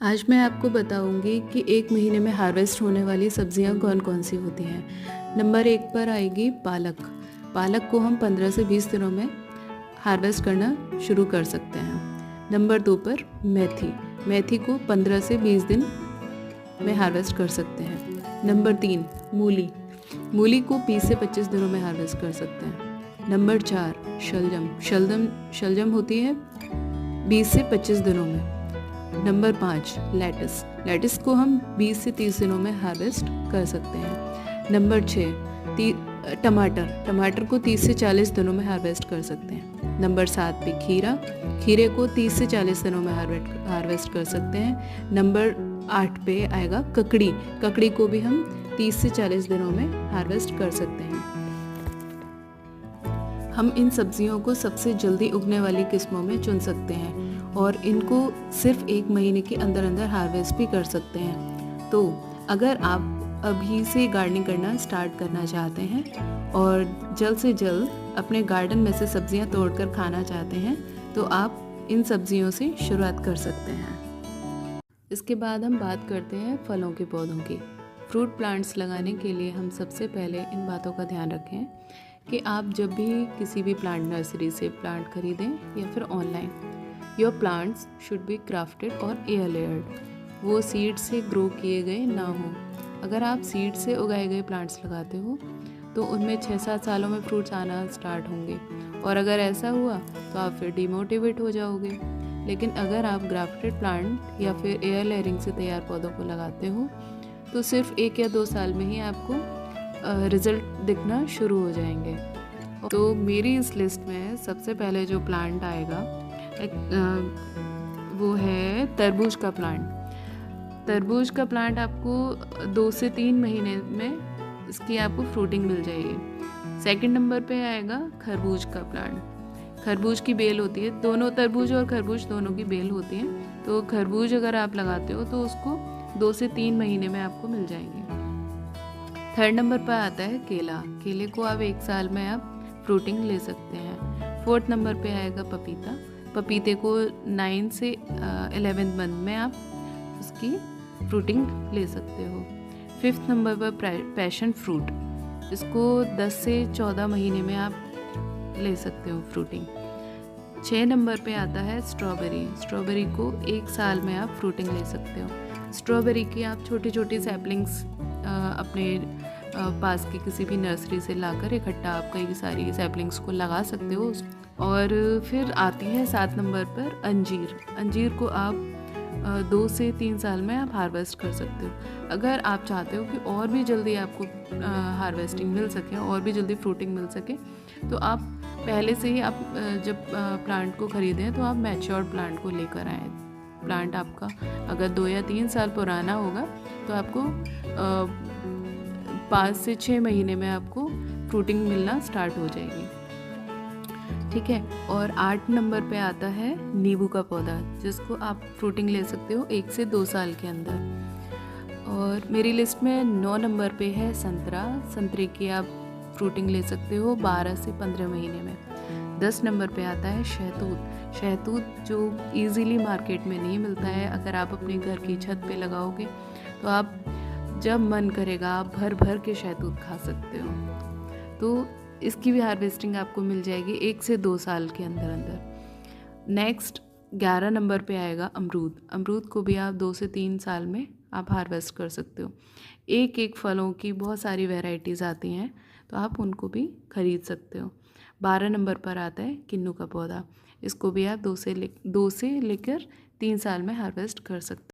आज मैं आपको बताऊंगी कि एक महीने में हार्वेस्ट होने वाली सब्जियां कौन कौन सी होती हैं। नंबर 1 पर आएगी पालक। पालक को हम 15 से 20 दिनों में हार्वेस्ट करना शुरू कर सकते हैं। नंबर 2 पर मेथी। मेथी को 15 से 20 दिन में हार्वेस्ट कर सकते हैं। नंबर 3 मूली। मूली को 20 से 25 दिनों में हार्वेस्ट कर सकते हैं। नंबर 4 शलजम। शलजम होती है 20 से 25 दिनों में। Number 5 lettuce. लेटिस को हम 20 से 30 दिनों में हार्वेस्ट कर सकते हैं। नंबर 6 टमाटर। टमाटर को 30 से 40 दिनों में हार्वेस्ट कर सकते हैं। नंबर 7 पे खीरा। खीरे को 30 से 40 दिनों में हार्वेस्ट कर सकते हैं। नंबर 8 पे आएगा ककड़ी। ककड़ी को भी हम 30 से 40 दिनों में हार्वेस्ट कर सकते हैं। हम इन सब्जियों को सबसे जल्दी उगने वाली किस्मों में चुन सकते हैं और इनको सिर्फ 1 महीने के अंदर अंदर हार्वेस्ट भी कर सकते हैं। तो अगर आप अभी से गार्डनिंग करना स्टार्ट करना चाहते हैं और जल्द से जल्द अपने गार्डन में से सब्जियां तोड़कर खाना चाहते हैं तो आप इन सब्जियों से शुरुआत कर सकते हैं। इसके बाद हम बात करते हैं फलों के पौधों की। फ्रूट प्लांट्स लगाने के लिए हम सबसे पहले इन बातों का ध्यान रखें कि आप जब भी किसी भी प्लांट नर्सरी से प्लांट खरीदें या फिर online, your plants should be crafted और एयर लेयर्ड। वो सीड से ग्रो किए गए ना हो। अगर आप सीड से उगाए गए प्लांट्स लगाते हो तो उनमें 6-7 सालों में फ्रूट्स आना स्टार्ट होंगे और अगर ऐसा हुआ तो आप फिर डिमोटिवेट हो जाओगे। लेकिन अगर आप ग्राफ्टेड प्लांट या फिर एयर लेयरिंग से तैयार पौधों को लगाते हो तो सिर्फ 1 या 2 साल में ही आपको रिज़ल्ट दिखना शुरू हो जाएंगे। तो मेरी इस लिस्ट में सबसे पहले जो प्लांट आएगा वो है तरबूज का प्लांट। तरबूज का प्लांट आपको 2 से 3 महीने में इसकी आपको फ्रूटिंग मिल जाएगी। सेकंड नंबर पे आएगा खरबूज का प्लांट। खरबूज की बेल होती है, दोनों तरबूज और खरबूज दोनों की बेल होती है। तो खरबूज अगर आप लगाते हो तो उसको 2 से 3 महीने में आपको मिल जाएंगे। थर्ड नंबर पर आता है केला। केले को आप 1 साल में आप फ्रूटिंग ले सकते हैं। फोर्थ नंबर पे आएगा पपीता। पपीते को 9 से 11 मंथ में आप उसकी फ्रूटिंग ले सकते हो। फिफ्थ नंबर पर पैशन फ्रूट, इसको 10 से 14 महीने में आप ले सकते हो फ्रूटिंग। 6 नंबर पे आता है स्ट्रॉबेरी। स्ट्रॉबेरी को 1 साल में आप फ्रूटिंग ले सकते हो। स्ट्रॉबेरी की आप छोटी छोटी सैपलिंग्स अपने पास की किसी भी नर्सरी से लाकर इकट्ठा आप कई सारी सैपलिंग्स को लगा सकते हो। और फिर आती है 7 नंबर पर अंजीर। अंजीर को आप 2 से 3 साल में आप हार्वेस्ट कर सकते हो। अगर आप चाहते हो कि और भी जल्दी आपको हार्वेस्टिंग मिल सके और भी जल्दी फ्रूटिंग मिल सके तो आप पहले से ही आप जब प्लांट को ख़रीदें तो आप मैच्योर्ड प्लांट को लेकर आएँ। प्लांट आपका अगर 2 या 3 साल पुराना होगा तो आपको 5 से 6 महीने में आपको फ्रूटिंग मिलना स्टार्ट हो जाएगी। ठीक है। और 8 नंबर पे आता है नींबू का पौधा, जिसको आप फ्रूटिंग ले सकते हो 1 से 2 साल के अंदर। और मेरी लिस्ट में 9 नंबर पे है संतरा। संतरे की आप फ्रूटिंग ले सकते हो 12 से 15 महीने में। 10 नंबर पे आता है शहतूत। शहतूत जो इजीली मार्केट में नहीं मिलता है, अगर आप अपने घर की छत पे लगाओगे तो आप जब मन करेगा आप भर भर के शहतूत खा सकते हो। तो इसकी भी हार्वेस्टिंग आपको मिल जाएगी 1 से 2 साल के अंदर अंदर। नेक्स्ट 11 नंबर पे आएगा अमरूद। अमरूद को भी आप 2 से 3 साल में आप हार्वेस्ट कर सकते हो। एक एक फलों की बहुत सारी वैरायटीज़ आती हैं तो आप उनको भी खरीद सकते हो। 12 नंबर पर आता है किन्नू का पौधा। इसको भी आप 2 से लेकर 3 साल में हार्वेस्ट कर सकते हो।